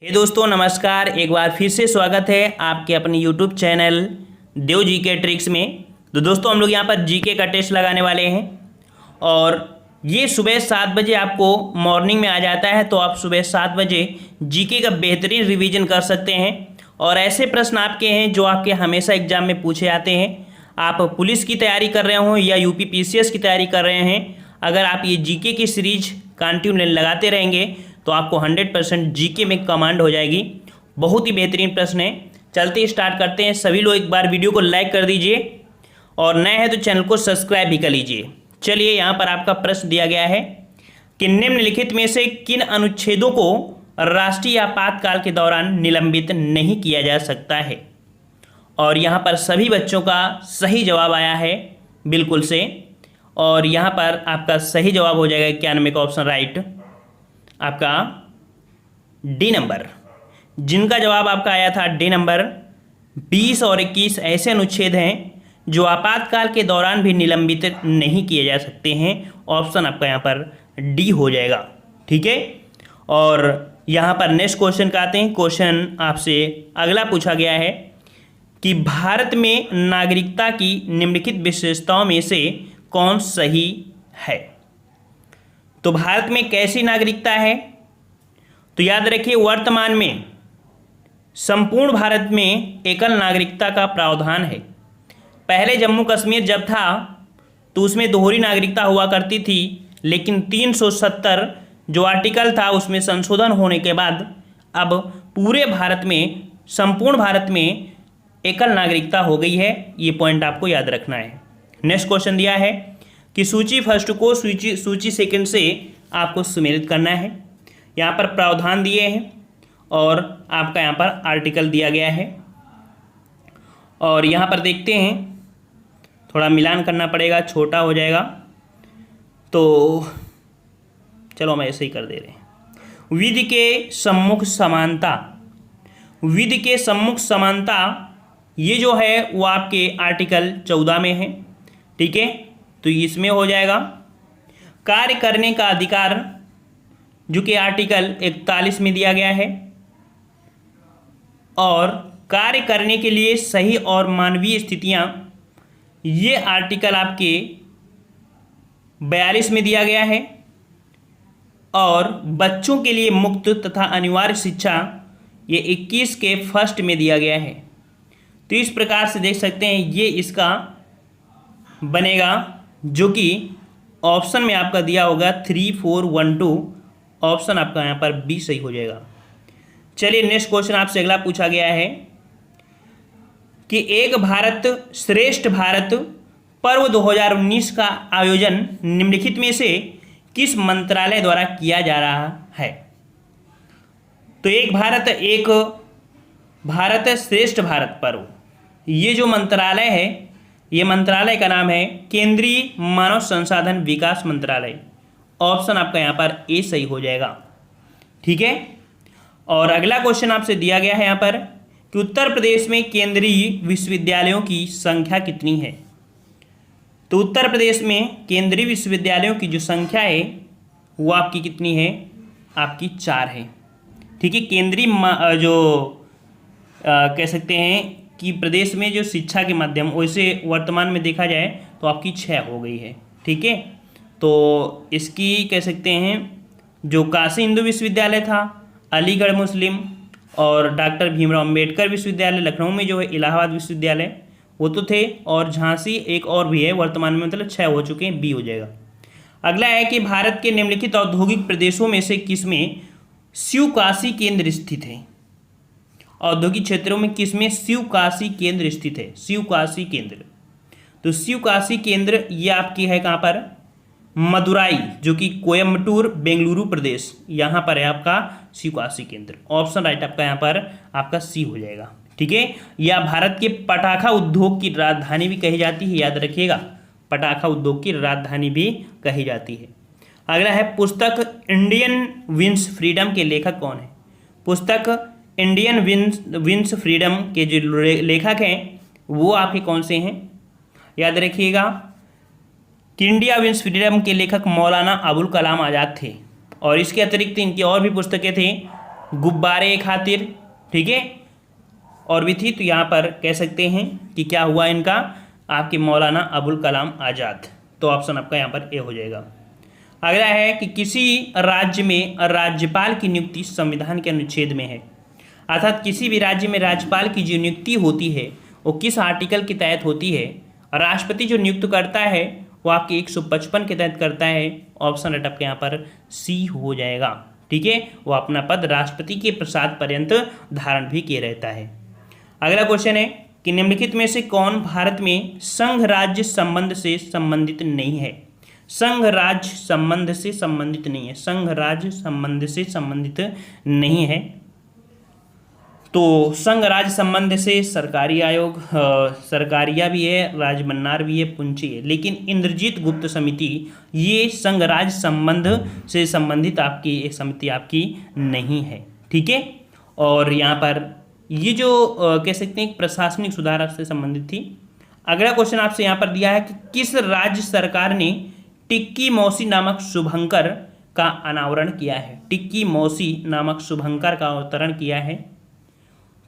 दोस्तों नमस्कार। एक बार फिर से स्वागत है आपके अपने यूट्यूब चैनल देव जी के ट्रिक्स में। तो दोस्तों हम लोग यहाँ पर जीके का टेस्ट लगाने वाले हैं और ये सुबह 7 बजे आपको मॉर्निंग में आ जाता है। तो आप सुबह 7 बजे जीके का बेहतरीन रिवीजन कर सकते हैं और ऐसे प्रश्न आपके हैं जो आपके हमेशा एग्जाम में पूछे जाते हैं। आप पुलिस की तैयारी कर रहे हो या यूपी पीसीएस की तैयारी कर रहे हैं, अगर आप ये जीके की सीरीज कंटिन्यू लगाते रहेंगे तो आपको 100% जीके में कमांड हो जाएगी। बहुत ही बेहतरीन प्रश्न है। चलते स्टार्ट करते हैं। सभी लोग एक बार वीडियो को लाइक कर दीजिए और नए हैं तो चैनल को सब्सक्राइब भी कर लीजिए। चलिए यहाँ पर आपका प्रश्न दिया गया है कि निम्नलिखित में से किन अनुच्छेदों को राष्ट्रीय आपातकाल के दौरान निलंबित नहीं किया जा सकता है। और यहाँ पर सभी बच्चों का सही जवाब आया है बिल्कुल से, और यहाँ पर आपका सही जवाब हो जाएगा 91 का ऑप्शन राइट, आपका डी नंबर। जिनका जवाब आपका आया था डी नंबर, 20 और 21 ऐसे अनुच्छेद हैं जो आपातकाल के दौरान भी निलंबित नहीं किए जा सकते हैं। ऑप्शन आपका यहाँ पर डी हो जाएगा। ठीक है, और यहाँ पर नेक्स्ट क्वेश्चन का आते हैं। क्वेश्चन आपसे अगला पूछा गया है कि भारत में नागरिकता की निम्नलिखित विशेषताओं में से कौन सही है। तो भारत में कैसी नागरिकता है, तो याद रखिए वर्तमान में संपूर्ण भारत में एकल नागरिकता का प्रावधान है। पहले जम्मू कश्मीर जब था तो उसमें दोहरी नागरिकता हुआ करती थी, लेकिन 370 जो आर्टिकल था उसमें संशोधन होने के बाद अब पूरे भारत में, संपूर्ण भारत में एकल नागरिकता हो गई है। ये पॉइंट आपको याद रखना है। नेक्स्ट क्वेश्चन दिया है कि सूची फर्स्ट को सूची सेकंड से आपको सुमेलित करना है। यहाँ पर प्रावधान दिए हैं और आपका यहाँ पर आर्टिकल दिया गया है, और यहाँ पर देखते हैं थोड़ा मिलान करना पड़ेगा, छोटा हो जाएगा तो चलो हम ऐसे ही कर दे रहे हैं। विधि के सम्मुख समानता, विधि के सम्मुख समानता ये जो है वो आपके आर्टिकल 14 में है। ठीक है, तो इसमें हो जाएगा। कार्य करने का अधिकार जो कि आर्टिकल 41 में दिया गया है, और कार्य करने के लिए सही और मानवीय स्थितियां ये आर्टिकल आपके 42 में दिया गया है, और बच्चों के लिए मुक्त तथा अनिवार्य शिक्षा ये 21 के फर्स्ट में दिया गया है। तो इस प्रकार से देख सकते हैं ये इसका बनेगा, जो कि ऑप्शन में आपका दिया होगा 3412। ऑप्शन आपका यहाँ पर बी सही हो जाएगा। चलिए नेक्स्ट क्वेश्चन आपसे अगला पूछा गया है कि एक भारत श्रेष्ठ भारत पर्व 2019 का आयोजन निम्नलिखित में से किस मंत्रालय द्वारा किया जा रहा है। तो एक भारत श्रेष्ठ भारत पर्व, ये जो मंत्रालय है, ये मंत्रालय का नाम है केंद्रीय मानव संसाधन विकास मंत्रालय। ऑप्शन आपका यहाँ पर ए सही हो जाएगा। ठीक है, और अगला क्वेश्चन आपसे दिया गया है यहाँ पर कि उत्तर प्रदेश में केंद्रीय विश्वविद्यालयों की संख्या कितनी है। तो उत्तर प्रदेश में केंद्रीय विश्वविद्यालयों की जो संख्या है वो आपकी कितनी है, आपकी 4 है। ठीक है, केंद्रीय जो कह सकते हैं कि प्रदेश में जो शिक्षा के माध्यम, वैसे वर्तमान में देखा जाए तो आपकी 6 हो गई है। ठीक है, तो इसकी कह सकते हैं जो काशी हिंदू विश्वविद्यालय था, अलीगढ़ मुस्लिम, और डॉक्टर भीमराव अंबेडकर विश्वविद्यालय लखनऊ में जो है, इलाहाबाद विश्वविद्यालय वो तो थे, और झांसी एक और भी है वर्तमान में, मतलब 6 हो चुके हैं, बी हो जाएगा। अगला है कि भारत के निम्नलिखित औद्योगिक प्रदेशों में से किसमें शिवकाशी केंद्र स्थित है। औद्योगिक क्षेत्रों में किसमें शिवकाशी केंद्र स्थित है। शिवकाशी केंद्र, तो शिवकाशी केंद्र ये आपकी है कहाँ पर, मदुराई, जो कि कोयम्बटूर बेंगलुरु प्रदेश, यहाँ पर है आपका शिवकाशी केंद्र। ऑप्शन राइट आपका यहाँ पर आपका सी हो जाएगा। ठीक है, या भारत के पटाखा उद्योग की राजधानी भी कही जाती है, याद रखिएगा, पटाखा उद्योग की राजधानी भी कही जाती है। अगला है पुस्तक इंडियन विंस फ्रीडम के लेखक कौन है। पुस्तक इंडियन विंस फ्रीडम के जो लेखक हैं वो आपके कौन से हैं, याद रखिएगा कि इंडिया विंस फ्रीडम के लेखक मौलाना अबुल कलाम आज़ाद थे, और इसके अतिरिक्त इनकी और भी पुस्तकें थी गुब्बारे खातिर, ठीक है, और भी थी। तो यहाँ पर कह सकते हैं कि क्या हुआ इनका, आपके मौलाना अबुल कलाम आज़ाद। तो ऑप्शन आपका यहाँ पर ए हो जाएगा। अगला है कि किसी राज्य में राज्यपाल की नियुक्ति संविधान के अनुच्छेद में है, अर्थात किसी भी राज्य में राज्यपाल की जो नियुक्ति होती है वो किस आर्टिकल के तहत होती है। राष्ट्रपति जो नियुक्त करता है वो आपके 155 के तहत करता है। ऑप्शन राइट आपके यहाँ पर सी हो जाएगा, ठीक है। वो अपना पद राष्ट्रपति के प्रसाद पर्यंत धारण भी किए रहता है। अगला क्वेश्चन है कि निम्नलिखित में से कौन भारत में संघ राज्य संबंध से संबंधित नहीं है। संघ राज्य संबंध से संबंधित नहीं है, संघ राज्य संबंध से संबंधित नहीं है। तो संघ राज्य संबंध से सरकारी आयोग, सरकारिया भी है, राजमन्नार भी है, पुंची है, लेकिन इंद्रजीत गुप्त समिति ये संघ राज्य संबंध से संबंधित आपकी एक समिति आपकी नहीं है, ठीक है। और यहाँ पर ये जो कह सकते हैं प्रशासनिक सुधार से संबंधित थी। अगला क्वेश्चन आपसे यहाँ पर दिया है कि किस राज्य सरकार ने टिक्की मौसी नामक शुभंकर का अनावरण किया है। टिक्की मौसी नामक शुभंकर का अवतरण किया है।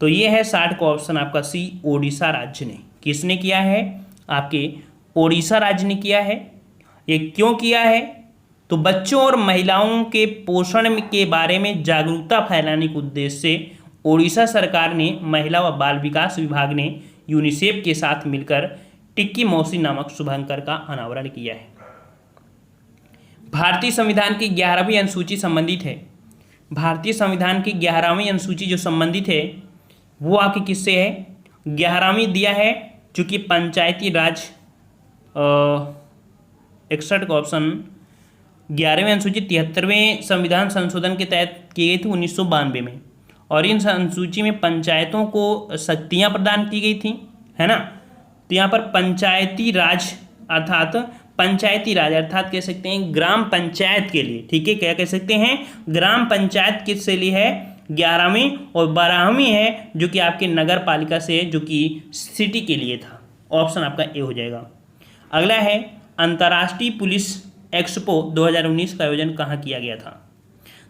तो ये है 60 का ऑप्शन आपका सी, ओडिशा राज्य ने। किसने किया है, आपके ओडिशा राज्य ने किया है। ये क्यों किया है, तो बच्चों और महिलाओं के पोषण के बारे में जागरूकता फैलाने के उद्देश्य से ओडिशा सरकार ने महिला व बाल विकास विभाग ने यूनिसेफ के साथ मिलकर टिक्की मौसी नामक शुभंकर का अनावरण किया है। भारतीय संविधान की 11वीं अनुसूची संबंधित है। भारतीय संविधान की 11वीं अनुसूची जो संबंधित है वो आपकी किससे है, 11वीं दिया है चूँकि पंचायती राज 61 का ऑप्शन 11वीं अनुसूची 73वें संविधान संशोधन के तहत की गई थी 1992 में, और इन अनुसूची में पंचायतों को शक्तियाँ प्रदान की गई थी, है ना। तो यहाँ पर पंचायती राज अर्थात कह सकते हैं ग्राम पंचायत के लिए, ठीक है, क्या कह सकते हैं, ग्राम पंचायत किससे ली है, 11वीं, और 12वीं है जो कि आपके नगर पालिका से, जो कि सिटी के लिए था। ऑप्शन आपका ए हो जाएगा। अगला है अंतर्राष्ट्रीय पुलिस एक्सपो 2019 का आयोजन कहाँ किया गया था।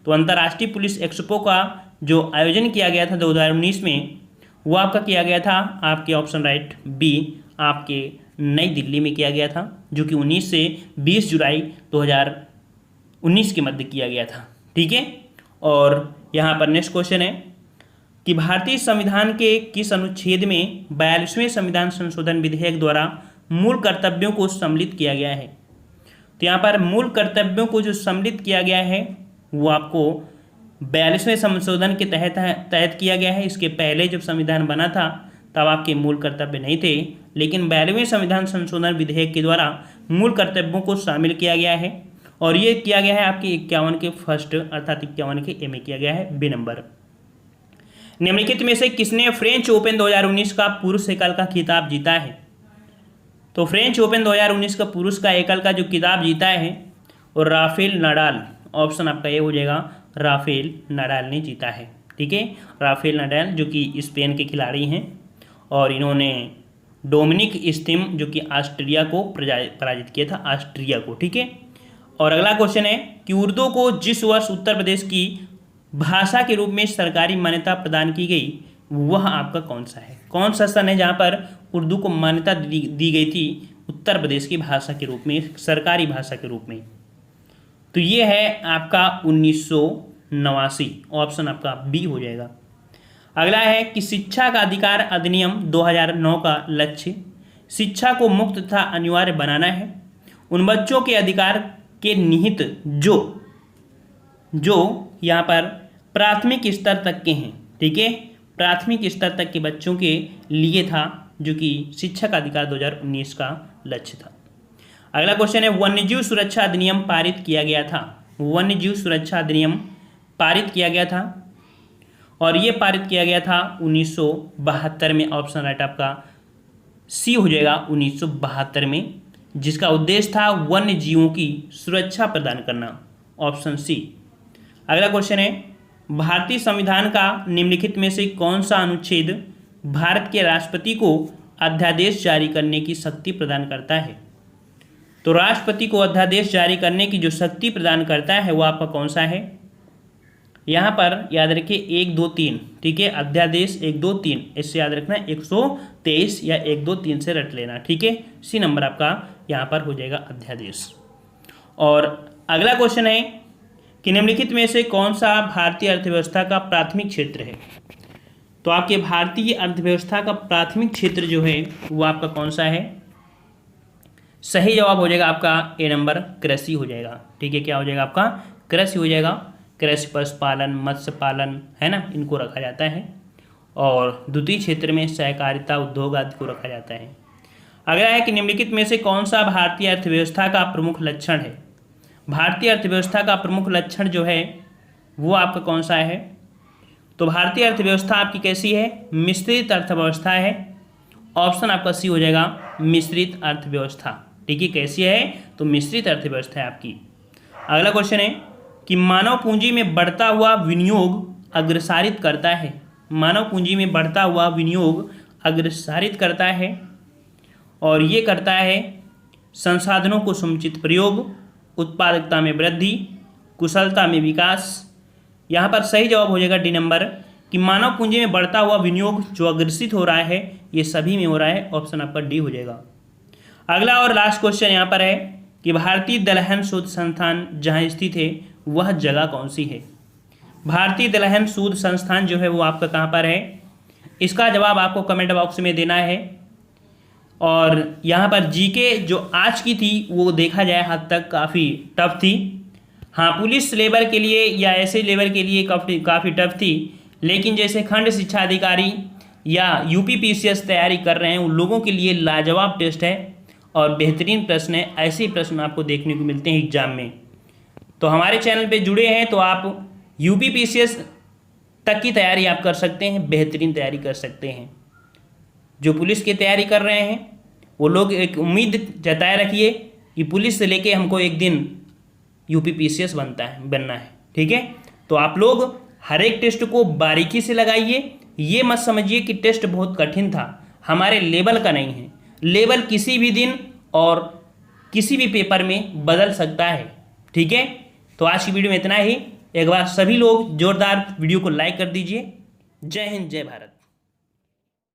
तो अंतर्राष्ट्रीय पुलिस एक्सपो का जो आयोजन किया गया था 2019 में वो आपका किया गया था आपके ऑप्शन राइट बी, आपके नई दिल्ली में किया गया था, जो कि 19 से 20 जुलाई 2019 के मध्य किया गया था, ठीक है। और यहाँ पर नेक्स्ट क्वेश्चन है कि भारतीय संविधान के किस अनुच्छेद में 42वें संविधान संशोधन विधेयक द्वारा मूल कर्तव्यों को सम्मिलित किया गया है। तो यहाँ पर मूल कर्तव्यों को जो सम्मिलित किया गया है वो आपको 42वें संशोधन के तहत किया गया है। इसके पहले जब संविधान बना था तब आपके मूल कर्तव्य नहीं थे, लेकिन 42वें संविधान संशोधन विधेयक के द्वारा मूल कर्तव्यों को शामिल किया गया है, और ये किया गया है आपके 51 के फर्स्ट अर्थात 51 के ए में किया गया है, बी नंबर। निम्नलिखित में से किसने फ्रेंच ओपन 2019 का पुरुष एकल का खिताब जीता है। तो फ्रेंच ओपन 2019 का पुरुष का एकल का जो खिताब जीता है और राफेल नडाल, ऑप्शन आपका ये हो जाएगा, राफेल नडाल ने जीता है, ठीक है। राफेल नडाल जो कि स्पेन के खिलाड़ी हैं और इन्होंने डोमिनिक स्थिम जो कि ऑस्ट्रिया को पराजित किया था, ऑस्ट्रिया को, ठीक है। और अगला क्वेश्चन है कि उर्दू को जिस वर्ष उत्तर प्रदेश की भाषा के रूप में सरकारी मान्यता प्रदान की गई वह आपका कौन सा है, कौन सा सन है जहाँ पर उर्दू को मान्यता दी गई थी उत्तर प्रदेश की भाषा के रूप में, सरकारी भाषा के रूप में। तो ये है आपका 1989, ऑप्शन आपका बी हो जाएगा। अगला है कि शिक्षा का अधिकार अधिनियम 2009 का लक्ष्य शिक्षा को मुक्त तथा अनिवार्य बनाना है। उन बच्चों के अधिकार के निहित जो यहाँ पर प्राथमिक स्तर तक के हैं, ठीक है, प्राथमिक स्तर तक के बच्चों के लिए था, जो कि शिक्षा का अधिकार 2019 का लक्ष्य था। अगला क्वेश्चन है वन्यजीव सुरक्षा अधिनियम पारित किया गया था। वन्यजीव सुरक्षा अधिनियम पारित किया गया था और ये पारित किया गया था 1972 में। ऑप्शन राइट आपका सी हो जाएगा, 1972 में, जिसका उद्देश्य था वन्य जीवों की सुरक्षा प्रदान करना, ऑप्शन सी। अगला क्वेश्चन है भारतीय संविधान का निम्नलिखित में से कौन सा अनुच्छेद भारत के राष्ट्रपति को अध्यादेश जारी करने की शक्ति प्रदान करता है। तो राष्ट्रपति को अध्यादेश जारी करने की जो शक्ति प्रदान करता है वो आपका कौन सा है, यहाँ पर याद रखिए 1 2 3, ठीक है, अध्यादेश 1 2 3, इससे याद रखना 123 या 1 2 3 से रट लेना, ठीक है। सी नंबर आपका यहाँ पर हो जाएगा अध्यादेश। और अगला क्वेश्चन है कि निम्नलिखित में से कौन सा भारतीय अर्थव्यवस्था का प्राथमिक क्षेत्र है। तो आपके भारतीय अर्थव्यवस्था का प्राथमिक क्षेत्र जो है वो आपका कौन सा है। सही जवाब हो जाएगा आपका ए नंबर, कृषि हो जाएगा, ठीक है। क्या हो जाएगा आपका, कृषि हो जाएगा। कृषि, पशुपालन, मत्स्य पालन, है ना, इनको रखा जाता है। और द्वितीय क्षेत्र में सहकारिता, उद्योग आदि को रखा जाता है। अगला है कि निम्नलिखित में से कौन सा भारतीय अर्थव्यवस्था का प्रमुख लक्षण है। भारतीय अर्थव्यवस्था का प्रमुख लक्षण जो है वो आपका कौन सा है। तो भारतीय अर्थव्यवस्था आपकी कैसी है, मिश्रित अर्थव्यवस्था है। ऑप्शन आपका सी हो जाएगा, मिश्रित अर्थव्यवस्था, ठीक है। कैसी है, तो मिश्रित अर्थव्यवस्था है आपकी। अगला क्वेश्चन है कि मानव पूंजी में बढ़ता हुआ विनियोग अग्रसारित करता है। मानव पूंजी में बढ़ता हुआ विनियोग अग्रसारित करता है, और ये करता है संसाधनों को समुचित प्रयोग, उत्पादकता में वृद्धि, कुशलता में विकास। यहाँ पर सही जवाब हो जाएगा डी नंबर, कि मानव पूंजी में बढ़ता हुआ विनियोग जो अग्रसित हो रहा है ये सभी में हो रहा है। ऑप्शन आपका डी हो जाएगा। अगला और लास्ट क्वेश्चन यहाँ पर है कि भारतीय दलहन शोध संस्थान जहाँ स्थित है वह जगह कौन सी है। भारतीय दलहन शोध संस्थान जो है वो आपका कहाँ पर है, इसका जवाब आपको कमेंट बॉक्स में देना है। और यहाँ पर जीके जो आज की थी वो देखा जाए हद तक काफ़ी टफ थी। हाँ, पुलिस लेवल के लिए या ऐसे लेवल के लिए काफ़ी टफ थी, लेकिन जैसे खंड शिक्षा अधिकारी या यूपीपीसीएस तैयारी कर रहे हैं उन लोगों के लिए लाजवाब टेस्ट है और बेहतरीन प्रश्न है। ऐसे प्रश्न आपको देखने को मिलते हैं एग्जाम में। तो हमारे चैनल पे जुड़े हैं तो आप यूपीपीसीएस तक की तैयारी आप कर सकते हैं, बेहतरीन तैयारी कर सकते हैं। जो पुलिस की तैयारी कर रहे हैं वो लोग एक उम्मीद जताए रखिए कि पुलिस से लेके हमको एक दिन यूपीपीसीएस बनना है, ठीक है। तो आप लोग हर एक टेस्ट को बारीकी से लगाइए। ये मत समझिए कि टेस्ट बहुत कठिन था, हमारे लेवल का नहीं है। लेवल किसी भी दिन और किसी भी पेपर में बदल सकता है, ठीक है। तो आज की वीडियो में इतना ही। एक बार सभी लोग जोरदार वीडियो को लाइक कर दीजिए। जय हिंद, जय भारत।